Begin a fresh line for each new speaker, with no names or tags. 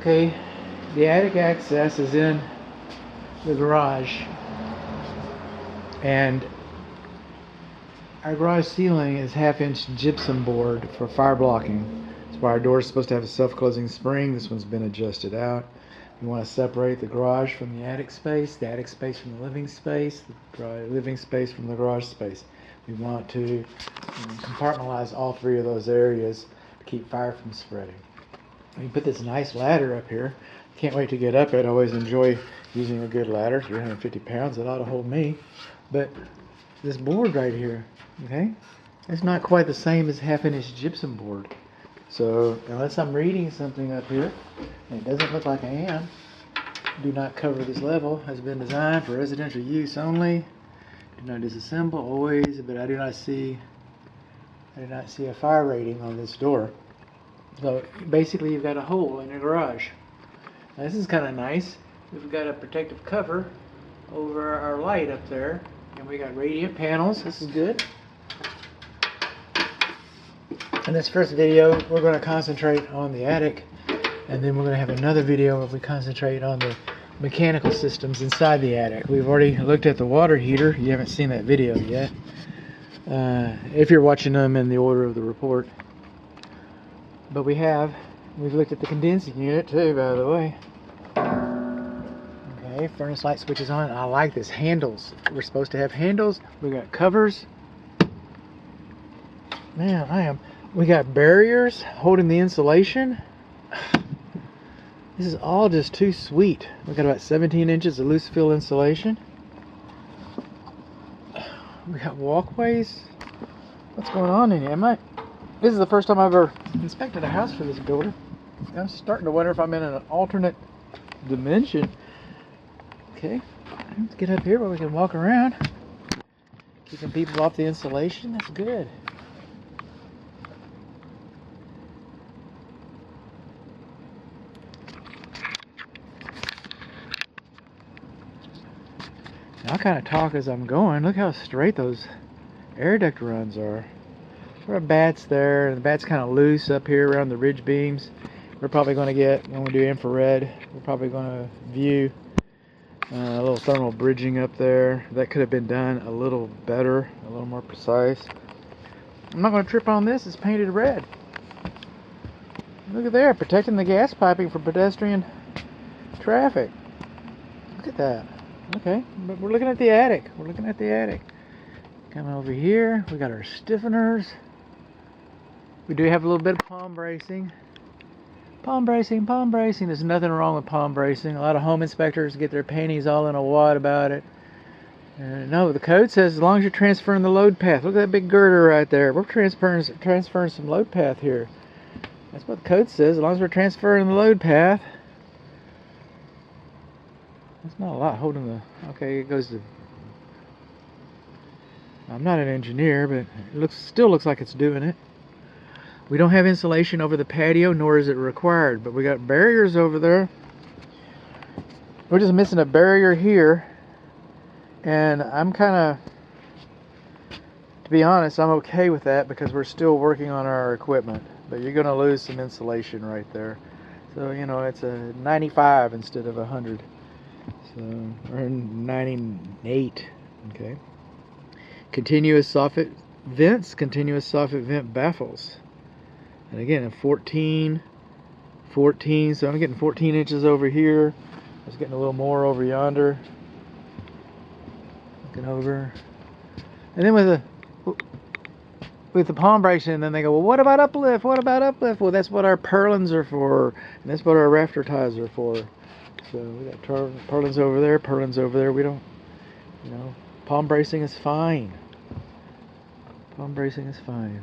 Okay, the attic access is in the garage, and our garage ceiling is 1/2-inch gypsum board for fire blocking. That's why our door is supposed to have a self-closing spring. This one's been adjusted out. We want to separate the garage from the attic space from the living space, the living space from the garage space. We want to compartmentalize all three of those areas to keep fire from spreading. We put this nice ladder up here. Can't wait to get up it. I always enjoy using a good ladder. 350 pounds, it ought to hold me. But this board right here, okay, it's not quite the same as 1/2-inch gypsum board. So unless I'm reading something up here, and it doesn't look like I am, do not cover this level. Has been designed for residential use only. Do not disassemble always, but I do not see a fire rating on this door. So basically you've got a hole in your garage. Now this is kind of nice. We've got a protective cover over our light up there, and we got radiant panels. This is good. In this first video we're going to concentrate on the attic, and then we're going to have another video where we concentrate on the mechanical systems inside the attic. We've already looked at the water heater. You haven't seen that video yet, if you're watching them in the order of the report. But we've looked at the condensing unit too, by the way. Okay, furnace light switch is on. I like this. Handles. We're supposed to have handles. We got covers. Man, we got barriers holding the insulation. This is all just too sweet. We got about 17 inches of loose fill insulation. We got walkways. What's going on in here? This is the first time I've ever inspected a house for this builder. I'm starting to wonder if I'm in an alternate dimension. Okay, let's get up here where we can walk around. Keeping people off the insulation, that's good. I'll kind of talk as I'm going. Look how straight those air duct runs are. There are bats there, and the bat's kind of loose up here around the ridge beams. We're probably going to get, when we do infrared, we're probably going to view a little thermal bridging up there. That could have been done a little better, a little more precise. I'm not going to trip on this. It's painted red. Look at there, protecting the gas piping from pedestrian traffic. Look at that. Okay, but we're looking at the attic. We're looking at the attic. Coming over here, we got our stiffeners. We do have a little bit of palm bracing. Palm bracing, palm bracing. There's nothing wrong with palm bracing. A lot of home inspectors get their panties all in a wad about it. No, the code says as long as you're transferring the load path. Look at that big girder right there. We're transferring some load path here. That's what the code says. As long as we're transferring the load path. That's not a lot holding the... Okay, it goes to... I'm not an engineer, but it still looks like it's doing it. We don't have insulation over the patio, nor is it required, but we got barriers over there. We're just missing a barrier here, and I'm kind of, to be honest, I'm okay with that because we're still working on our equipment, but you're going to lose some insulation right there. So, you know, it's a 95 instead of 100. So, or 98, okay. Continuous soffit vents, continuous soffit vent baffles. And again, a 14, so I'm getting 14 inches over here. I was getting a little more over yonder. Looking over. And then with the palm bracing, then they go, well, what about uplift? What about uplift? Well, that's what our purlins are for, and that's what our rafter ties are for. So we got purlins over there, purlins over there. We don't, you know, palm bracing is fine. Palm bracing is fine.